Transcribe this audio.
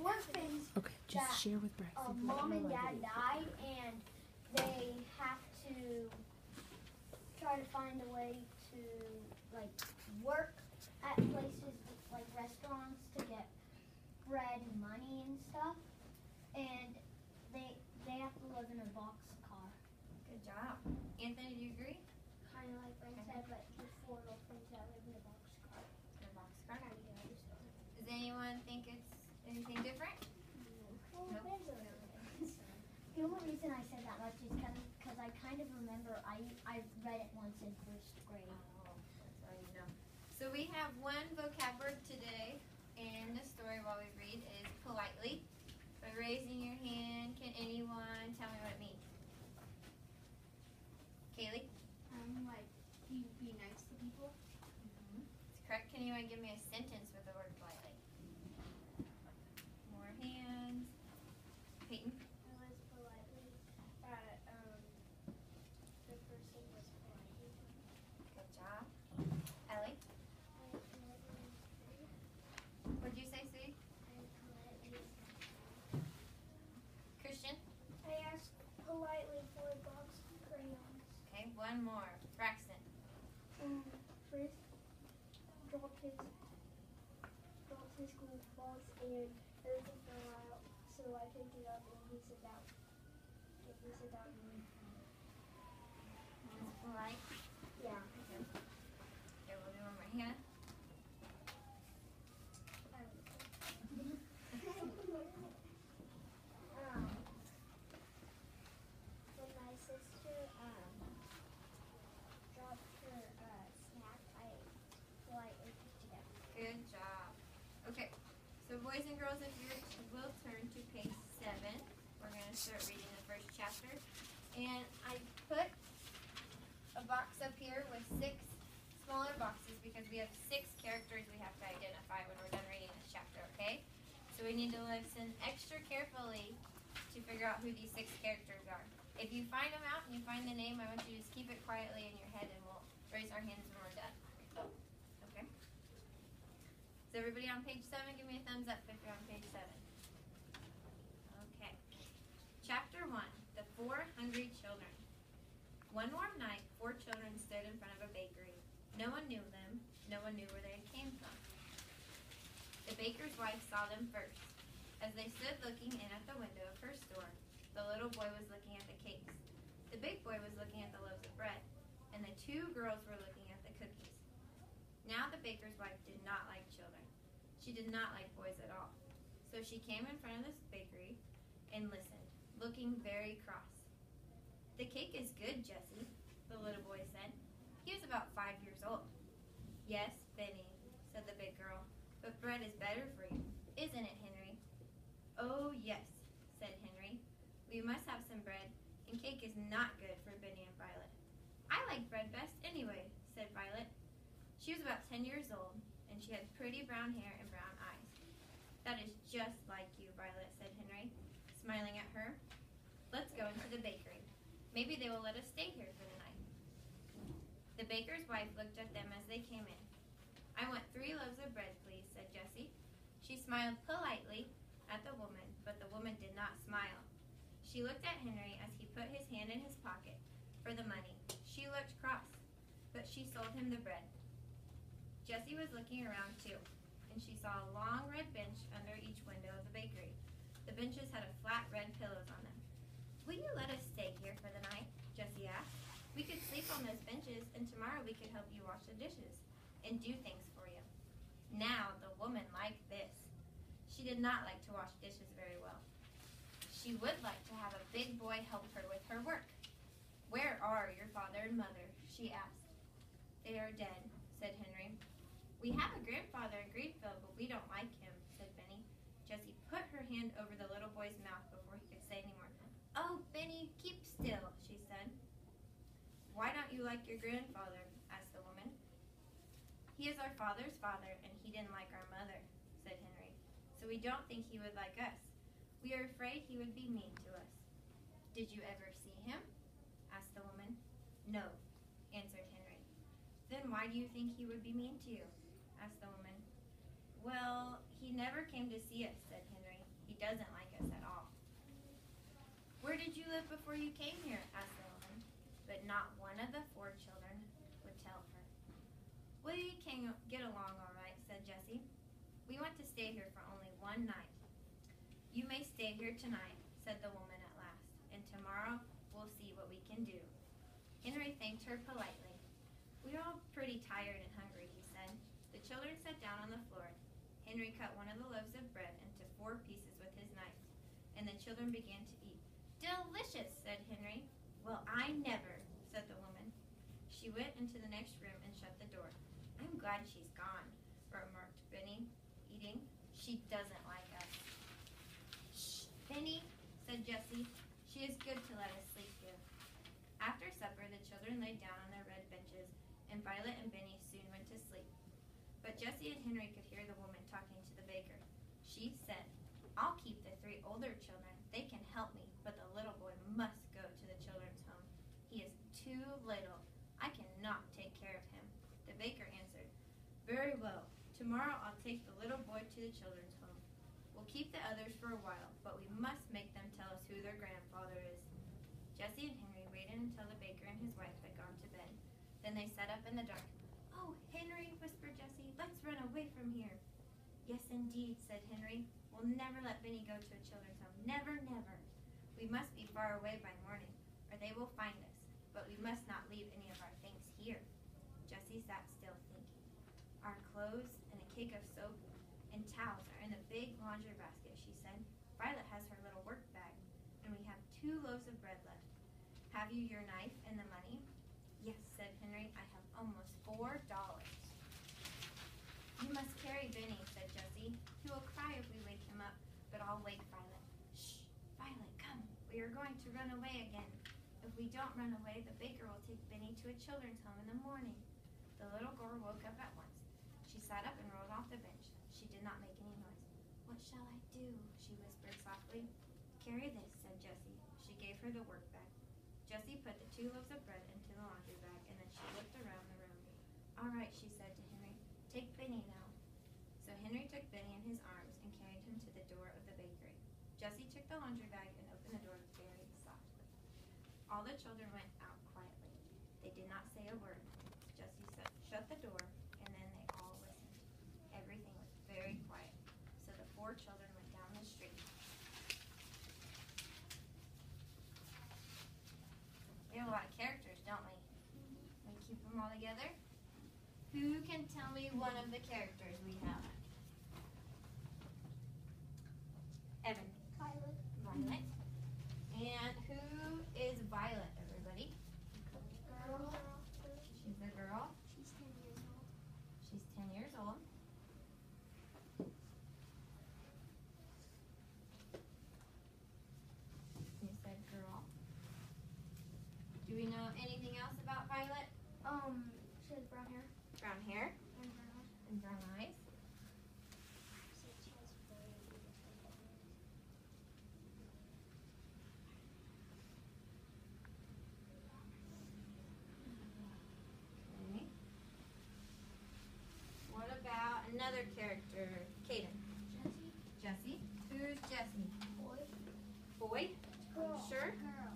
work things. Okay, just that, share with Braxton. Mom and Dad died, and they have to try to find a way to like work at places like restaurants to get bread and money and stuff, and they have to live in a boxcar. Good job. Anthony, do you agree? Kind of like Brent said, but before little things that live in a boxcar. In a boxcar. Kind of goes. Does anyone think it's anything different? Well, Nope. there's a little bit. The only reason I said that much is because I kind of remember I read it once in first grade. Oh, that's all you know. So we have one vocab word today in the story while we read is politely. By raising your hand, can anyone tell me what it means? Kaylee? Like, you be nice to people. That's correct. Can anyone give me a sentence with the word politely? More hands. Peyton? I was politely that the person was polite. Good job. Ellie? What'd you say, Sue? Christian? I asked politely for a box of crayons. Okay, one more. Braxton? First, dropped his school box and everything fell out, so I picked it up and he said that. He said that. That's polite. Yeah. Okay, we'll do one more. Hannah? When my sister dropped her snack, I politely picked it up. Good job. Okay, so boys and girls, if you will turn to page 7, we're going to start reading the first chapter. And I put a box up here with 6 smaller boxes because we have 6 characters we have to identify when we're done reading this chapter, okay? So we need to listen extra carefully to figure out who these 6 characters are. If you find them out and you find the name, I want you to just keep it quietly in your head and we'll raise our hands when we're done. Okay? Is everybody on page 7? Give me a thumbs up if you're on page 7. Okay. Chapter 1, The 4 Hungry Children. One warm night, 4 children stood in front of a bakery. No one knew them. No one knew where they came from. The baker's wife saw them first. As they stood looking in at the window of her store, the little boy was looking at the cakes. The big boy was looking at the loaves of bread, and the 2 girls were looking at the cookies. Now the baker's wife did not like children. She did not like boys at all. So she came in front of this bakery and listened, looking very cross. "The cake is good, Jessie," the little boy said. He was about 5 years old. "Yes, Benny," said the big girl, "but bread is better for you, isn't it, Henry?" "Oh, yes," said Henry. "We must have some bread, and cake is not good for Benny and Violet." "I like bread best anyway," said Violet. She was about 10 years old, and she had pretty brown hair and brown eyes. "That is just like you, Violet," said Henry, smiling at her. "Let's go into the bakery. Maybe they will let us stay here for the night." The baker's wife looked at them as they came in. "I want 3 loaves of bread, please," said Jessie. She smiled politely at the woman, but the woman did not smile. She looked at Henry as he put his hand in his pocket for the money. She looked cross, but she sold him the bread. Jessie was looking around too, and she saw a long red bench under each window of the bakery. The benches had flat red pillows on them. "Will you let us stay here for the night?" Jessie asked. "We could sleep on those benches, and tomorrow we could help you wash the dishes and do things for you." Now the woman liked this. She did not like to wash dishes very well. She would like to have a big boy help her with her work. "Where are your father and mother?" she asked. "They are dead," said Henry. "We have a grandfather in Greenfield, but we don't like him," said Benny. Jessie put her hand over the little boy's mouth before he could say any more. "Oh, Benny, keep still," she said. "Why don't you like your grandfather?" asked the woman. "He is our father's father, and he didn't like our mother," said Henry. "So we don't think he would like us. We are afraid he would be mean to us." "Did you ever see him?" asked the woman. "No," answered Henry. "Then why do you think he would be mean to you?" asked the woman. "Well, he never came to see us," said Henry. doesn't like us at all. Where did you live before you came here? Asked the woman. But not one of the 4 children would tell her. We can get along all right, said Jessie. We want to stay here for only one night. You may stay here tonight, said the woman at last, and tomorrow we'll see what we can do. Henry thanked her politely. We're all pretty tired and hungry, he said. The children sat down on the floor. Henry cut one of the loaves of bread into 4 pieces with his knife, and the children began to eat. Delicious, said Henry. Well, I never, said the woman. She went into the next room and shut the door. I'm glad she's gone, remarked Benny, eating. She doesn't like us. Shh, Benny, said Jessie. She is good to let us sleep here. After supper, the children lay down on their red benches, and Violet and Benny soon went to sleep. But Jessie and Henry could hear the woman talking to the baker. She said, I'll keep the 3 older children. They can help me, but the little boy must go to the children's home. He is too little. I cannot take care of him. The baker answered, Very well. Tomorrow I'll take the little boy to the children's home. We'll keep the others for a while, but we must make them tell us who their grandfather is. Jessie and Henry waited until the baker and his wife had gone to bed. Then they sat up in the dark. Oh, Henry, whispered Jessie, let's run away from here. Yes, indeed, said Henry. We'll never let Benny go to a children's home. Never, never. We must be far away by morning, or they will find us. But we must not leave any of our things here. Jessie sat still thinking. Our clothes and a cake of soap and towels are in the big laundry basket, she said. Violet has her little work bag, and we have 2 loaves of bread left. Have you your knife and the money? Yes, said Henry. I have almost $4. You must carry Benny, said Jessie. He will cry if we wake him up, but I'll wake Violet. Shh, Violet, come. We are going to run away again. If we don't run away, the baker will take Benny to a children's home in the morning. The little girl woke up at once. She sat up and rolled off the bench. She did not make any noise. What shall I do? She whispered softly. Carry this, said Jessie. She gave her the work bag. Jessie put the 2 loaves of bread into the laundry bag, and then she looked around the room. All right, she said to Henry. Take Benny now. So Henry took Benny in his arms and carried him to the door of the bakery. Jessie took the laundry bag and opened the door very softly. All the children went out quietly. They did not say a word. Jessie shut the door, and then they all listened. Everything was very quiet. So the 4 children went down the street. We have a lot of characters, don't we? We keep them all together. Who can tell me one of the characters we have? Evan. Violet. Violet. And who is Violet, everybody? Girl. She's a girl. She's 10 years old. She's 10 years old. You said girl. Do we know anything else about Violet? She has brown hair. Brown hair And brown eyes. and brown eyes. She has very beautiful hair. Okay. What about another character? Kaden. Jessie. Jessie. Who's Jessie? Boy. Boy? Girl. Sure? Girl.